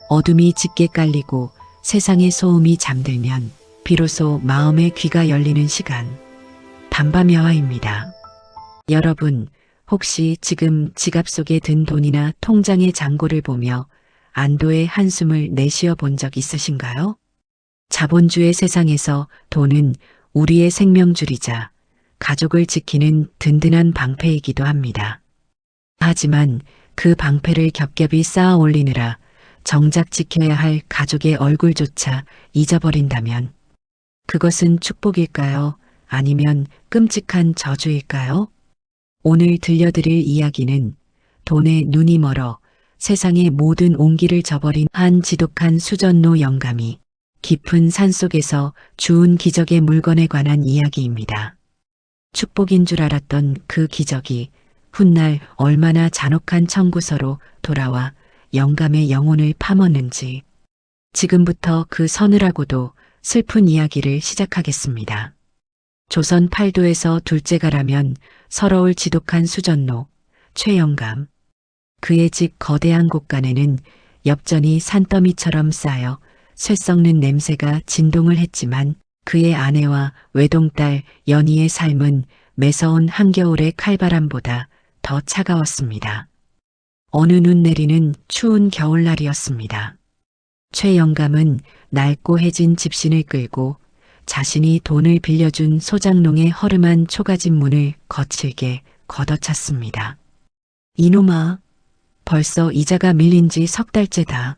어둠이 짙게 깔리고 세상의 소음이 잠들면 비로소 마음의 귀가 열리는 시간. 밤밤야화입니다. 여러분, 혹시 지금 지갑 속에 든 돈이나 통장의 잔고를 보며 안도의 한숨을 내쉬어 본 적 있으신가요? 자본주의 세상에서 돈은 우리의 생명줄이자 가족을 지키는 든든한 방패이기도 합니다. 하지만 그 방패를 겹겹이 쌓아 올리느라 정작 지켜야 할 가족의 얼굴조차 잊어버린다면 그것은 축복일까요? 아니면 끔찍한 저주일까요? 오늘 들려드릴 이야기는 돈에 눈이 멀어 세상의 모든 온기를 저버린 한 지독한 수전노 영감이 깊은 산속에서 주운 기적의 물건에 관한 이야기입니다. 축복인 줄 알았던 그 기적이 훗날 얼마나 잔혹한 청구서로 돌아와 영감의 영혼을 파먹는지 지금부터 그 서늘하고도 슬픈 이야기를 시작하겠습니다. 조선 팔도에서 둘째가라면 서러울 지독한 수전노 최영감. 그의 집 거대한 곳간에는 엽전이 산더미처럼 쌓여 쇠 썩는 냄새가 진동을 했지만 그의 아내와 외동딸 연희의 삶은 매서운 한겨울의 칼바람보다 더 차가웠습니다. 어느 눈 내리는 추운 겨울날이었습니다. 최영감은 낡고 해진 집신을 끌고 자신이 돈을 빌려준 소장농의 허름한 초가집 문을 거칠게 걷어찼습니다. 이놈아, 벌써 이자가 밀린 지 석 달째다.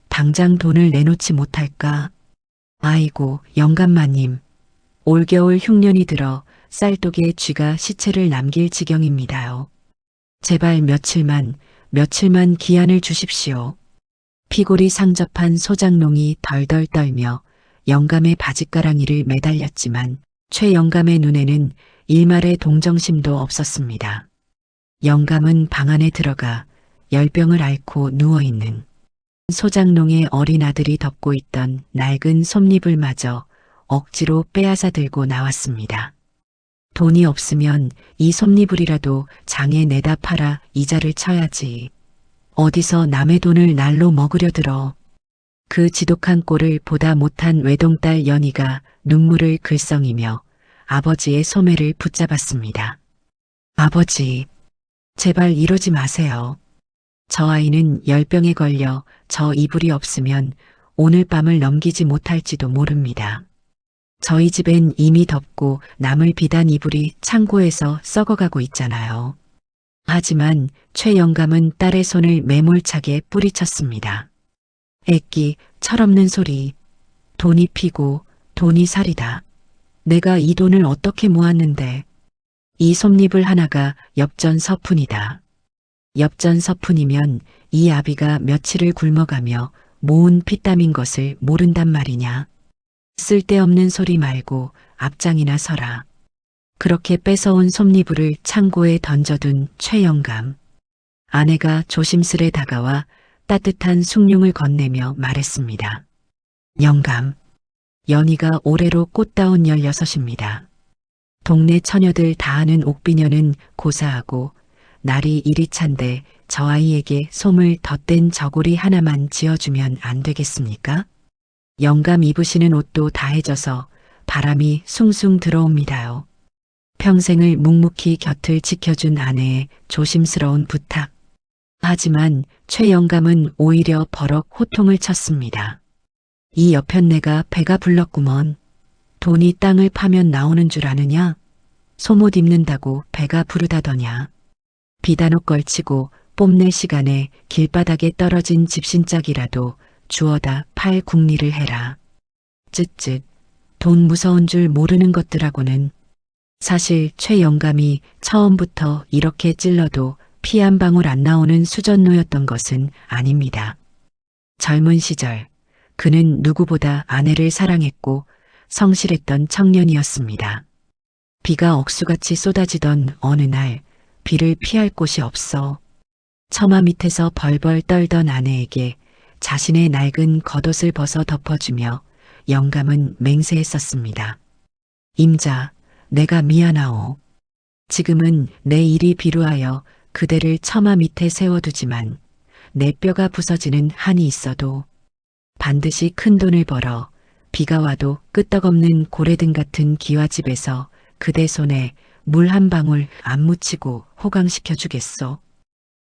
당장 돈을 내놓지 못할까? 아이고, 영감마님. 올겨울 흉년이 들어 쌀독에 쥐가 시체를 남길 지경입니다요. 제발 며칠만 기한을 주십시오. 피골이 상접한 소장농이 덜덜 떨며 영감의 바짓가랑이를 매달렸지만 최영감의 눈에는 일말의 동정심도 없었습니다. 영감은 방 안에 들어가 열병을 앓고 누워있는 소장농의 어린 아들이 덮고 있던 낡은 솜잎을 마저 억지로 빼앗아 들고 나왔습니다. 돈이 없으면 이 솜잎을이라도 장에 내다 팔아 이자를 쳐야지. 어디서 남의 돈을 날로 먹으려 들어. 그 지독한 꼴을 보다 못한 외동딸 연희가 눈물을 글썽이며 아버지의 소매를 붙잡았습니다. 아버지, 제발 이러지 마세요. 저 아이는 열병에 걸려 저 이불이 없으면 오늘 밤을 넘기지 못할지도 모릅니다. 저희 집엔 이미 덥고 남을 비단 이불이 창고에서 썩어가고 있잖아요. 하지만 최영감은 딸의 손을 매몰차게 뿌리쳤습니다. 애끼, 철없는 소리. 돈이 피고 돈이 살이다. 내가 이 돈을 어떻게 모았는데. 이 솜잎을 하나가 엽전 서푼이다. 엽전 서푼이면 이 아비가 며칠을 굶어가며 모은 피땀인 것을 모른단 말이냐. 쓸데없는 소리 말고 앞장이나 서라. 그렇게 뺏어온 솜잎을 창고에 던져둔 최영감. 아내가 조심스레 다가와 따뜻한 숭늉을 건네며 말했습니다. 영감, 연희가 올해로 꽃다운 16입니다. 동네 처녀들 다 아는 옥비녀는 고사하고 날이 이리 찬데 저 아이에게 솜을 덧댄 저고리 하나만 지어주면 안 되겠습니까? 영감 입으시는 옷도 다해져서 바람이 숭숭 들어옵니다요. 평생을 묵묵히 곁을 지켜준 아내의 조심스러운 부탁. 하지만 최영감은 오히려 버럭 호통을 쳤습니다. 이 여편네가 배가 불렀구먼. 돈이 땅을 파면 나오는 줄 아느냐? 소못 입는다고 배가 부르다더냐. 비단옷 걸치고 뽐낼 시간에 길바닥에 떨어진 집신짝이라도 주워다 팔 궁리를 해라. 쯧쯧, 돈 무서운 줄 모르는 것들하고는. 사실 최영감이 처음부터 이렇게 찔러도 피 한 방울 안 나오는 수전노였던 것은 아닙니다. 젊은 시절 그는 누구보다 아내를 사랑했고 성실했던 청년이었습니다. 비가 억수같이 쏟아지던 어느 날 비를 피할 곳이 없어 처마 밑에서 벌벌 떨던 아내에게 자신의 낡은 겉옷을 벗어 덮어주며 영감은 맹세했었습니다. 임자, 내가 미안하오. 지금은 내 일이 비루하여 그대를 처마 밑에 세워두지만 내 뼈가 부서지는 한이 있어도 반드시 큰 돈을 벌어 비가 와도 끄떡없는 고래등 같은 기와집에서 그대 손에 물 한 방울 안 묻히고 호강시켜 주겠소.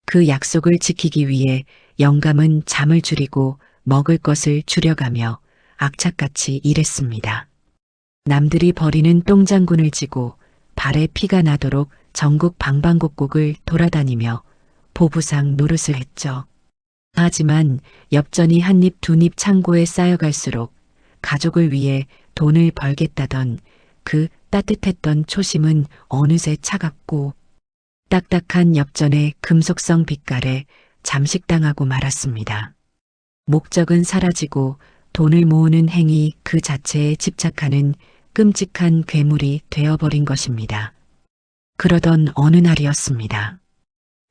그 약속을 지키기 위해 영감은 잠을 줄이고 먹을 것을 줄여가며 악착같이 일했습니다. 남들이 버리는 똥장군을 지고 발에 피가 나도록 전국 방방곡곡을 돌아다니며 보부상 노릇을 했죠. 하지만 엽전이 한 입 두 입 창고에 쌓여갈수록 가족을 위해 돈을 벌겠다던 그 따뜻했던 초심은 어느새 차갑고 딱딱한 엽전의 금속성 빛깔에 잠식당하고 말았습니다. 목적은 사라지고 돈을 모으는 행위 그 자체에 집착하는 끔찍한 괴물이 되어버린 것입니다. 그러던 어느 날이었습니다.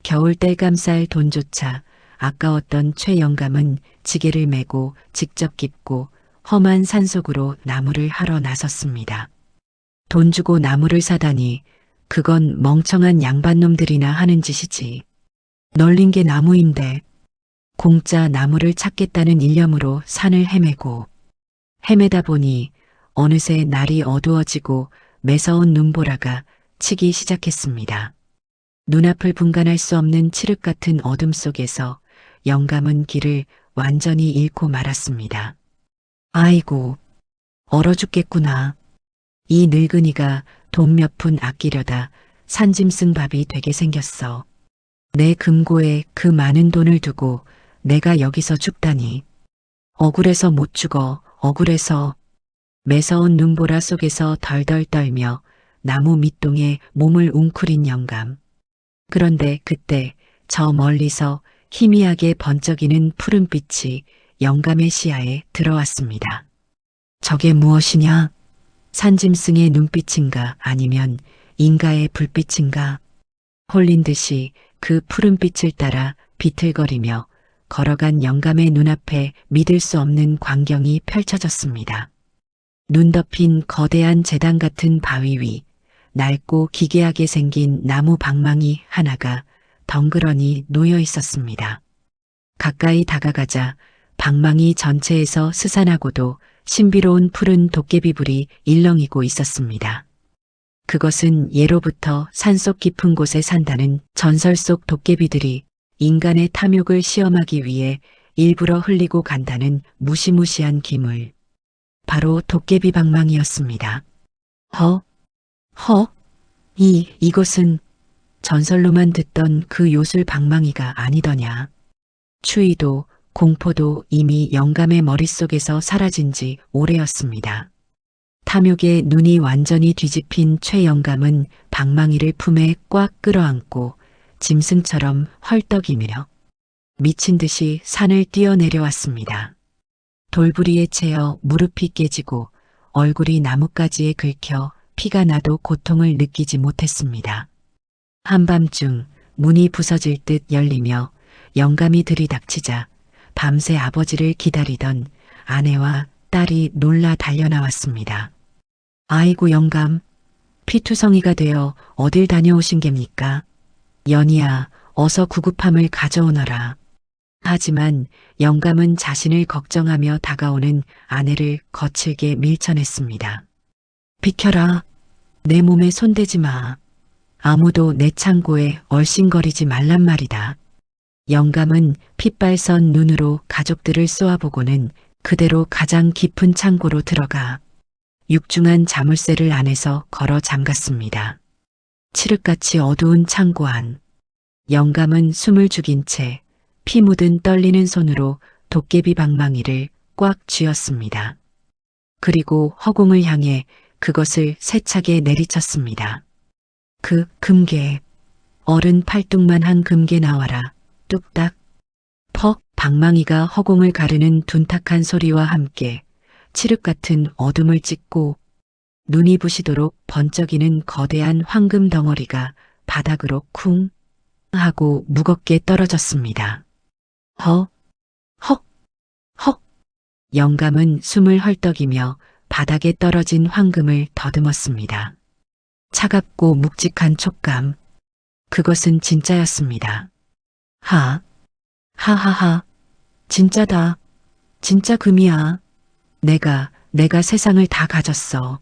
겨울 뗄감쌀 돈조차 아까웠던 최 영감은 지게를 메고 직접 깁고 험한 산속으로 나무를 하러 나섰습니다. 돈 주고 나무를 사다니 그건 멍청한 양반놈들이나 하는 짓이지. 널린 게 나무인데 공짜 나무를 찾겠다는 일념으로 산을 헤매다 보니 어느새 날이 어두워지고 매서운 눈보라가 치기 시작했습니다. 눈앞을 분간할 수 없는 칠흑 같은 어둠 속에서 영감은 길을 완전히 잃고 말았습니다. 아이고, 얼어 죽겠구나. 이 늙은이가 돈 몇 푼 아끼려다 산짐승 밥이 되게 생겼어. 내 금고에 그 많은 돈을 두고 내가 여기서 죽다니. 억울해서 못 죽어, 억울해서. 매서운 눈보라 속에서 덜덜 떨며 나무 밑동에 몸을 웅크린 영감. 그런데 그때 저 멀리서 희미하게 번쩍이는 푸른빛이 영감의 시야에 들어왔습니다. 저게 무엇이냐? 산짐승의 눈빛인가 아니면 인가의 불빛인가? 홀린 듯이 그 푸른빛을 따라 비틀거리며 걸어간 영감의 눈앞에 믿을 수 없는 광경이 펼쳐졌습니다. 눈 덮인 거대한 제단 같은 바위 위 낡고 기괴하게 생긴 나무 방망이 하나가 덩그러니 놓여 있었습니다. 가까이 다가가자 방망이 전체에서 스산하고도 신비로운 푸른 도깨비불이 일렁이고 있었습니다. 그것은 예로부터 산속 깊은 곳에 산다는 전설 속 도깨비들이 인간의 탐욕을 시험하기 위해 일부러 흘리고 간다는 무시무시한 기물. 바로 도깨비 방망이였습니다. 이것은 전설로만 듣던 그 요술 방망이가 아니더냐. 추위도 공포도 이미 영감의 머릿속에서 사라진 지 오래였습니다. 탐욕에 눈이 완전히 뒤집힌 최 영감은 방망이를 품에 꽉 끌어안고 짐승처럼 헐떡이며 미친 듯이 산을 뛰어내려왔습니다. 돌부리에 채여 무릎이 깨지고 얼굴이 나뭇가지에 긁혀 피가 나도 고통을 느끼지 못했습니다. 한밤중 문이 부서질 듯 열리며 영감이 들이닥치자 밤새 아버지를 기다리던 아내와 딸이 놀라 달려나왔습니다. 아이고 영감, 피투성이가 되어 어딜 다녀오신 겝니까? 연희야, 어서 구급함을 가져오너라. 하지만 영감은 자신을 걱정하며 다가오는 아내를 거칠게 밀쳐냈습니다. 비켜라. 내 몸에 손대지 마. 아무도 내 창고에 얼씬거리지 말란 말이다. 영감은 핏발선 눈으로 가족들을 쏘아보고는 그대로 가장 깊은 창고로 들어가 육중한 자물쇠를 안에서 걸어 잠갔습니다. 칠흑같이 어두운 창고 안. 영감은 숨을 죽인 채 피 묻은 떨리는 손으로 도깨비 방망이를 꽉 쥐었습니다. 그리고 허공을 향해 그것을 세차게 내리쳤습니다. 그 금괴, 어른 팔뚝만한 금괴 나와라. 뚝딱, 퍽, 방망이가 허공을 가르는 둔탁한 소리와 함께 칠흑 같은 어둠을 찢고 눈이 부시도록 번쩍이는 거대한 황금 덩어리가 바닥으로 쿵 하고 무겁게 떨어졌습니다. 헉. 영감은 숨을 헐떡이며 바닥에 떨어진 황금을 더듬었습니다. 차갑고 묵직한 촉감. 그것은 진짜였습니다. 하하하. 진짜다. 진짜 금이야. 내가 세상을 다 가졌어.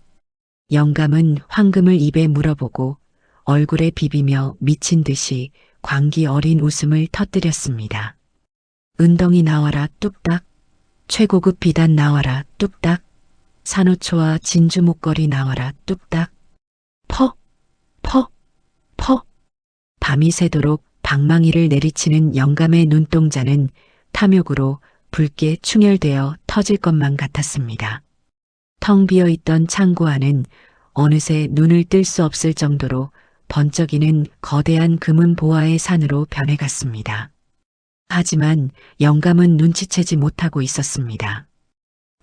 영감은 황금을 입에 물어보고 얼굴에 비비며 미친 듯이 광기 어린 웃음을 터뜨렸습니다. 은덩이 나와라 뚝딱. 최고급 비단 나와라 뚝딱. 산호초와 진주 목걸이 나와라 뚝딱. 퍼, 퍼, 퍼. 밤이 새도록 방망이를 내리치는 영감의 눈동자는 탐욕으로 붉게 충혈되어 터질 것만 같았습니다. 텅 비어 있던 창고 안은 어느새 눈을 뜰 수 없을 정도로 번쩍이는 거대한 금은 보화의 산으로 변해갔습니다. 하지만 영감은 눈치채지 못하고 있었습니다.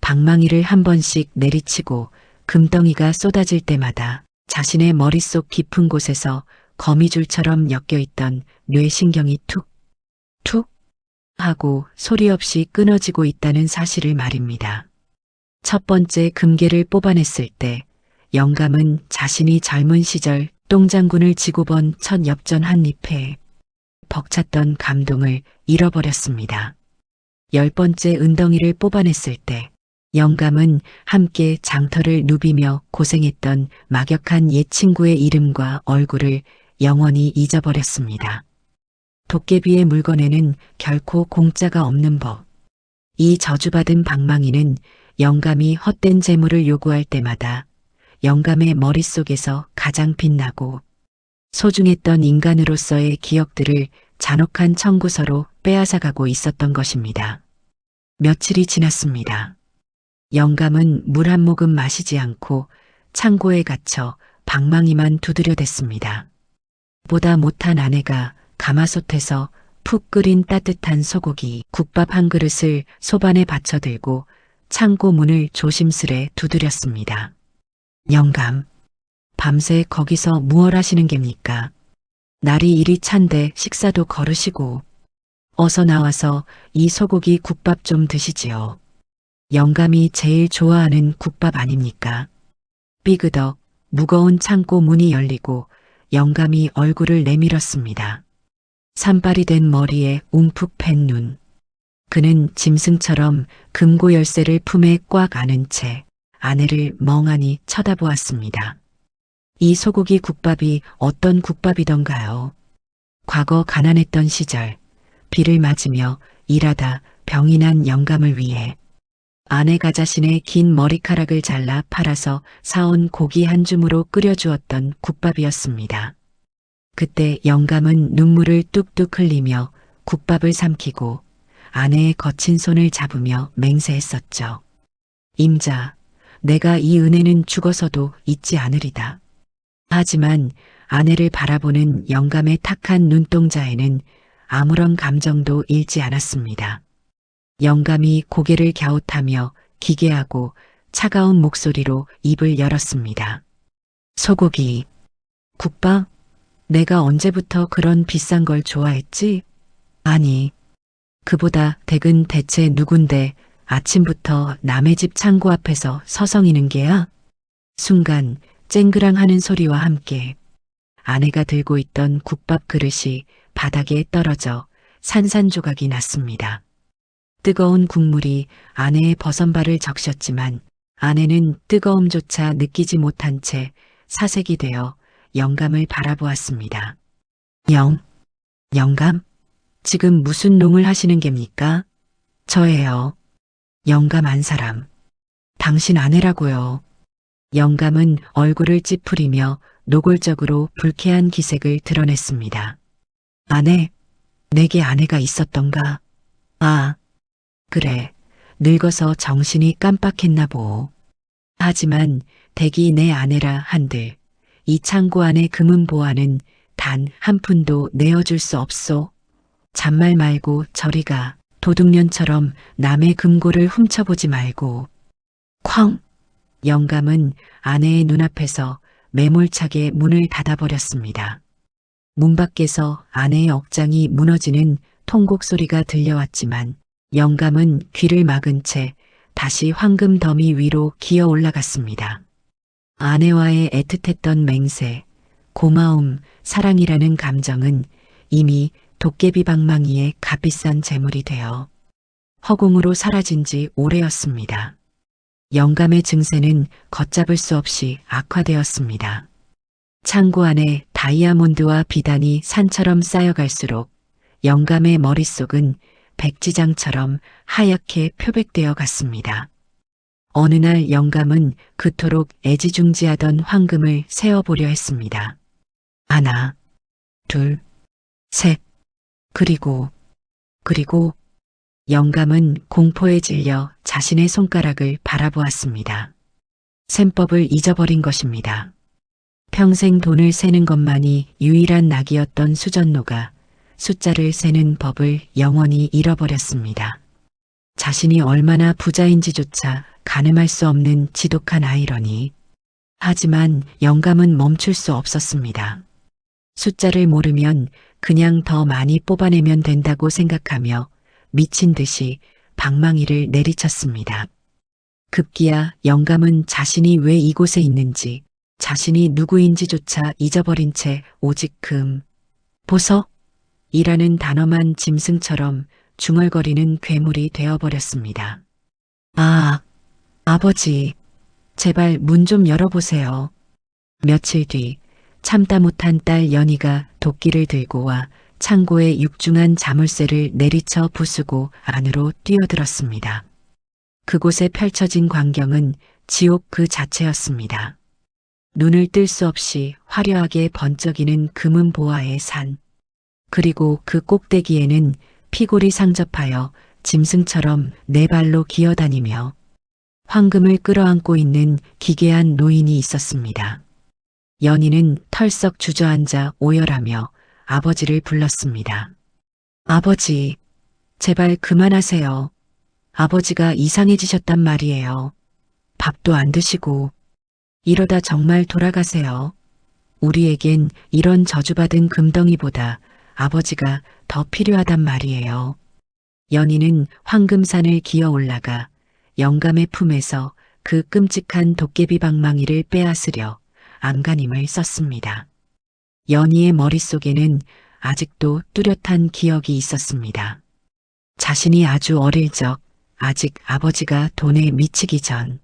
방망이를 한 번씩 내리치고 금덩이가 쏟아질 때마다 자신의 머릿속 깊은 곳에서 거미줄처럼 엮여있던 뇌신경이 툭, 툭 하고 소리 없이 끊어지고 있다는 사실을 말입니다. 첫 번째 금괴를 뽑아냈을 때 영감은 자신이 젊은 시절 똥장군을 지고 번 첫 엽전 한 잎에 벅찼던 감동을 잃어버렸습니다. 10번째 은덩이를 뽑아냈을 때 영감은 함께 장터를 누비며 고생했던 막역한 옛 친구의 이름과 얼굴을 영원히 잊어버렸습니다. 도깨비의 물건에는 결코 공짜가 없는 법. 이 저주받은 방망이는 영감이 헛된 재물을 요구할 때마다 영감의 머릿속에서 가장 빛나고 소중했던 인간으로서의 기억들을 잔혹한 청구서로 빼앗아가고 있었던 것입니다. 며칠이 지났습니다. 영감은 물 한 모금 마시지 않고 창고에 갇혀 방망이만 두드려댔습니다. 보다 못한 아내가 가마솥에서 푹 끓인 따뜻한 소고기 국밥 한 그릇을 소반에 받쳐들고 창고 문을 조심스레 두드렸습니다. 영감, 밤새 거기서 무얼 하시는 겝니까? 날이 이리 찬데 식사도 거르시고 어서 나와서 이 소고기 국밥 좀 드시지요. 영감이 제일 좋아하는 국밥 아닙니까? 삐그덕 무거운 창고 문이 열리고 영감이 얼굴을 내밀었습니다. 산발이 된 머리에 움푹 팬 눈. 그는 짐승처럼 금고 열쇠를 품에 꽉 안은 채 아내를 멍하니 쳐다보았습니다. 이 소고기 국밥이 어떤 국밥이던가요? 과거 가난했던 시절 비를 맞으며 일하다 병이 난 영감을 위해 아내가 자신의 긴 머리카락을 잘라 팔아서 사온 고기 한 줌으로 끓여주었던 국밥이었습니다. 그때 영감은 눈물을 뚝뚝 흘리며 국밥을 삼키고 아내의 거친 손을 잡으며 맹세했었죠. 임자, 내가 이 은혜는 죽어서도 잊지 않으리다. 하지만 아내를 바라보는 영감의 탁한 눈동자에는 아무런 감정도 일지 않았습니다. 영감이 고개를 갸웃하며 기괴하고 차가운 목소리로 입을 열었습니다. 소고기, 국밥? 내가 언제부터 그런 비싼 걸 좋아했지? 아니, 그보다 댁은 대체 누군데 아침부터 남의 집 창고 앞에서 서성이는 게야? 순간 쨍그랑하는 소리와 함께 아내가 들고 있던 국밥 그릇이 바닥에 떨어져 산산조각이 났습니다. 뜨거운 국물이 아내의 버선발을 적셨지만 아내는 뜨거움조차 느끼지 못한 채 사색이 되어 영감을 바라보았습니다. 영감? 지금 무슨 농을 하시는 겝니까? 저예요. 영감 안 사람. 당신 아내라고요. 영감은 얼굴을 찌푸리며 노골적으로 불쾌한 기색을 드러냈습니다. 아내? 내게 아내가 있었던가? 아, 그래. 늙어서 정신이 깜빡했나 보. 하지만 댁이 내 아내라 한들 이 창고 안의 금은 보화는 단 한 푼도 내어줄 수 없소. 잔말 말고 저리 가. 도둑년처럼 남의 금고를 훔쳐보지 말고. 쾅! 영감은 아내의 눈앞에서 매몰차게 문을 닫아버렸습니다. 문 밖에서 아내의 억장이 무너지는 통곡 소리가 들려왔지만 영감은 귀를 막은 채 다시 황금 더미 위로 기어 올라갔습니다. 아내와의 애틋했던 맹세, 고마움, 사랑이라는 감정은 이미 도깨비 방망이의 값비싼 재물이 되어 허공으로 사라진 지 오래였습니다. 영감의 증세는 걷잡을 수 없이 악화되었습니다. 창고 안에 다이아몬드와 비단이 산처럼 쌓여갈수록 영감의 머릿속은 백지장처럼 하얗게 표백되어 갔습니다. 어느 날 영감은 그토록 애지중지하던 황금을 세어보려 했습니다. 하나, 둘, 셋, 그리고 영감은 공포에 질려 자신의 손가락을 바라보았습니다. 셈법을 잊어버린 것입니다. 평생 돈을 세는 것만이 유일한 낙이었던 수전노가 숫자를 세는 법을 영원히 잃어버렸습니다. 자신이 얼마나 부자인지조차 가늠할 수 없는 지독한 아이러니. 하지만 영감은 멈출 수 없었습니다. 숫자를 모르면 그냥 더 많이 뽑아내면 된다고 생각하며 미친 듯이 방망이를 내리쳤습니다. 급기야 영감은 자신이 왜 이곳에 있는지, 자신이 누구인지조차 잊어버린 채 오직 보석이라는 단어만 짐승처럼 중얼거리는 괴물이 되어버렸습니다. 아, 아버지, 제발 문 좀 열어보세요. 며칠 뒤 참다 못한 딸 연희가 도끼를 들고 와 창고에 육중한 자물쇠를 내리쳐 부수고 안으로 뛰어들었습니다. 그곳에 펼쳐진 광경은 지옥 그 자체였습니다. 눈을 뜰 수 없이 화려하게 번쩍이는 금은 보화의 산. 그리고 그 꼭대기에는 피골이 상접하여 짐승처럼 네 발로 기어다니며 황금을 끌어안고 있는 기괴한 노인이 있었습니다. 연희는 털썩 주저앉아 오열하며 아버지를 불렀습니다. 아버지, 제발 그만하세요. 아버지가 이상해지셨단 말이에요. 밥도 안 드시고 이러다 정말 돌아가세요. 우리에겐 이런 저주받은 금덩이보다 아버지가 더 필요하단 말이에요. 연희는 황금산을 기어 올라가 영감의 품에서 그 끔찍한 도깨비 방망이를 빼앗으려 안간힘을 썼습니다. 연희의 머릿속에는 아직도 뚜렷한 기억이 있었습니다. 자신이 아주 어릴 적, 아직 아버지가 돈에 미치기 전,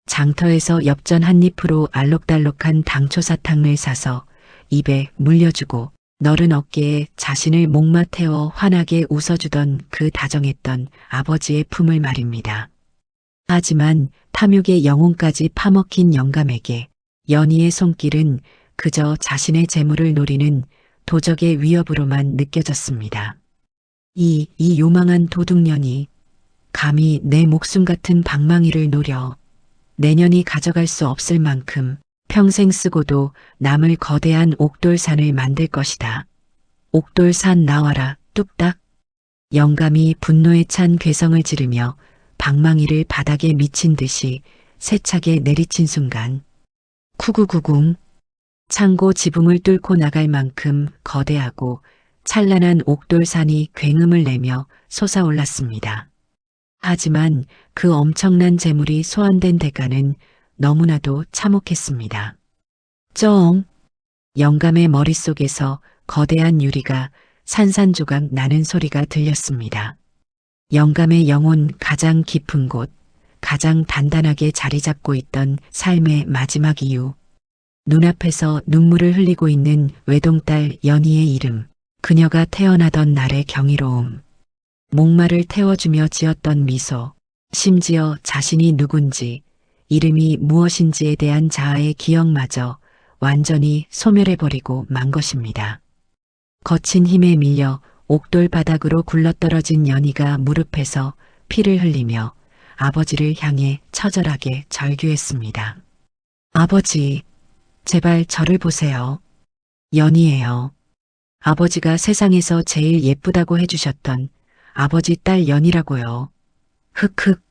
장터에서 엽전 한 입으로 알록달록한 당초사탕을 사서 입에 물려주고 너른 어깨에 자신을 목마 태워 환하게 웃어주던 그 다정했던 아버지의 품을 말입니다. 하지만 탐욕의 영혼까지 파먹힌 영감에게 연희의 손길은 그저 자신의 재물을 노리는 도적의 위협으로만 느껴졌습니다. 이 요망한 도둑년이 감히 내 목숨 같은 방망이를 노려 내년이 가져갈 수 없을 만큼 평생 쓰고도 남을 거대한 옥돌산을 만들 것이다. 옥돌산 나와라 뚝딱. 영감이 분노에 찬 괴성을 지르며 방망이를 바닥에 미친 듯이 세차게 내리친 순간 쿠구구궁. 창고 지붕을 뚫고 나갈 만큼 거대하고 찬란한 옥돌산이 굉음을 내며 솟아올랐습니다. 하지만 그 엄청난 재물이 소환된 대가는 너무나도 참혹했습니다. 쩡! 영감의 머릿속에서 거대한 유리가 산산조각 나는 소리가 들렸습니다. 영감의 영혼 가장 깊은 곳, 가장 단단하게 자리 잡고 있던 삶의 마지막 이유. 눈앞에서 눈물을 흘리고 있는 외동딸 연희의 이름, 그녀가 태어나던 날의 경이로움, 목마를 태워주며 지었던 미소, 심지어 자신이 누군지, 이름이 무엇인지에 대한 자아의 기억마저 완전히 소멸해버리고 만 것입니다. 거친 힘에 밀려 옥돌 바닥으로 굴러떨어진 연희가 무릎에서 피를 흘리며 아버지를 향해 처절하게 절규했습니다. 아버지, 제발 저를 보세요. 연희예요. 아버지가 세상에서 제일 예쁘다고 해주셨던 아버지 딸 연희라고요. 흑흑.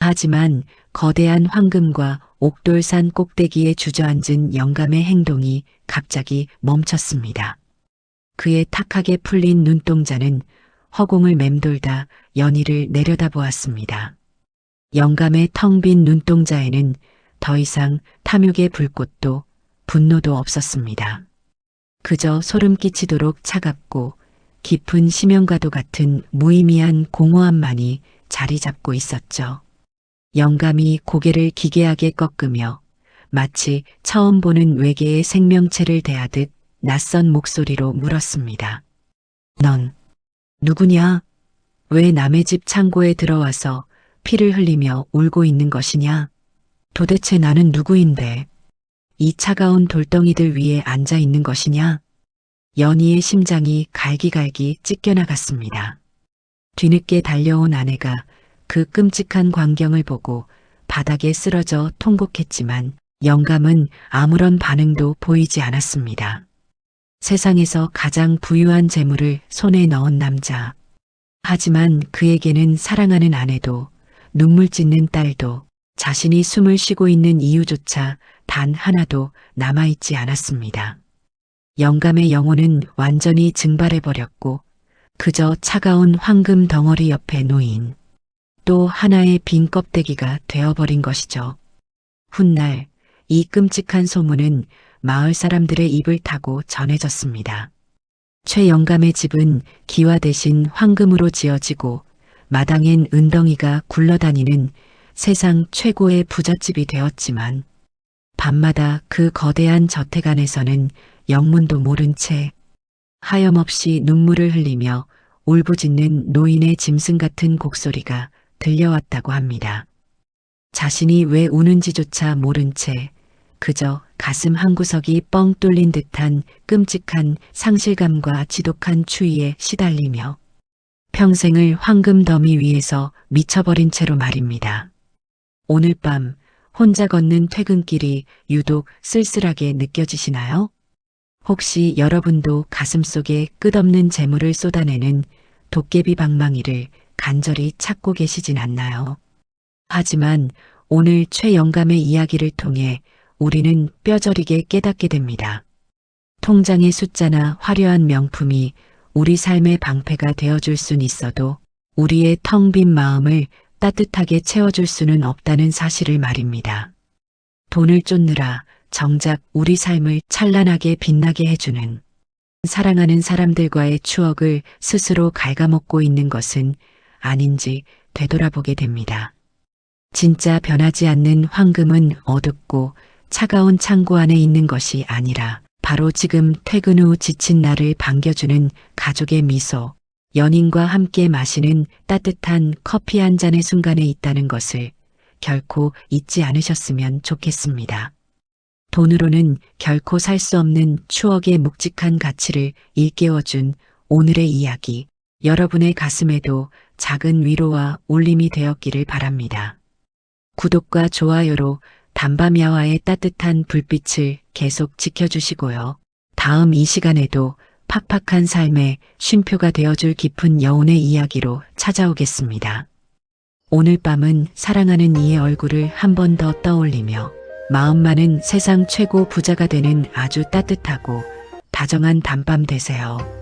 하지만 거대한 황금과 옥돌산 꼭대기에 주저앉은 영감의 행동이 갑자기 멈췄습니다. 그의 탁하게 풀린 눈동자는 허공을 맴돌다 연희를 내려다보았습니다. 영감의 텅 빈 눈동자에는 더 이상 탐욕의 불꽃도 분노도 없었습니다. 그저 소름 끼치도록 차갑고 깊은 심연과도 같은 무의미한 공허함만이 자리 잡고 있었죠. 영감이 고개를 기괴하게 꺾으며 마치 처음 보는 외계의 생명체를 대하듯 낯선 목소리로 물었습니다. 넌 누구냐? 왜 남의 집 창고에 들어와서 피를 흘리며 울고 있는 것이냐? 도대체 나는 누구인데 이 차가운 돌덩이들 위에 앉아 있는 것이냐? 연희의 심장이 갈기갈기 찢겨나갔습니다. 뒤늦게 달려온 아내가 그 끔찍한 광경을 보고 바닥에 쓰러져 통곡했지만 영감은 아무런 반응도 보이지 않았습니다. 세상에서 가장 부유한 재물을 손에 넣은 남자. 하지만 그에게는 사랑하는 아내도 눈물 찢는 딸도 자신이 숨을 쉬고 있는 이유조차 단 하나도 남아있지 않았습니다. 영감의 영혼은 완전히 증발해버렸고 그저 차가운 황금 덩어리 옆에 놓인 또 하나의 빈 껍데기가 되어버린 것이죠. 훗날 이 끔찍한 소문은 마을 사람들의 입을 타고 전해졌습니다. 최 영감의 집은 기와 대신 황금으로 지어지고 마당엔 은덩이가 굴러다니는 세상 최고의 부잣집이 되었지만 밤마다 그 거대한 저택 안에서는 영문도 모른 채 하염없이 눈물을 흘리며 울부짖는 노인의 짐승 같은 곡소리가 들려왔다고 합니다. 자신이 왜 우는지조차 모른 채 그저 가슴 한구석이 뻥 뚫린 듯한 끔찍한 상실감과 지독한 추위에 시달리며 평생을 황금 더미 위에서 미쳐버린 채로 말입니다. 오늘 밤 혼자 걷는 퇴근길이 유독 쓸쓸하게 느껴지시나요? 혹시 여러분도 가슴속에 끝없는 재물을 쏟아내는 도깨비 방망이를 간절히 찾고 계시진 않나요? 하지만 오늘 최 영감의 이야기를 통해 우리는 뼈저리게 깨닫게 됩니다. 통장의 숫자나 화려한 명품이 우리 삶의 방패가 되어줄 순 있어도 우리의 텅 빈 마음을 따뜻하게 채워줄 수는 없다는 사실을 말입니다. 돈을 쫓느라 정작 우리 삶을 찬란하게 빛나게 해주는 사랑하는 사람들과의 추억을 스스로 갉아먹고 있는 것은 아닌지 되돌아보게 됩니다. 진짜 변하지 않는 황금은 어둡고 차가운 창고 안에 있는 것이 아니라 바로 지금 퇴근 후 지친 나를 반겨주는 가족의 미소, 연인과 함께 마시는 따뜻한 커피 한 잔의 순간에 있다는 것을 결코 잊지 않으셨으면 좋겠습니다. 돈으로는 결코 살 수 없는 추억의 묵직한 가치를 일깨워준 오늘의 이야기, 여러분의 가슴에도 작은 위로와 울림이 되었기를 바랍니다. 구독과 좋아요로 담밤야화의 따뜻한 불빛을 계속 지켜주시고요. 다음 이 시간에도 팍팍한 삶의 쉼표가 되어줄 깊은 여운의 이야기로 찾아오겠습니다. 오늘 밤은 사랑하는 이의 얼굴을 한 번 더 떠올리며 마음만은 세상 최고 부자가 되는 아주 따뜻하고 다정한 밤밤 되세요.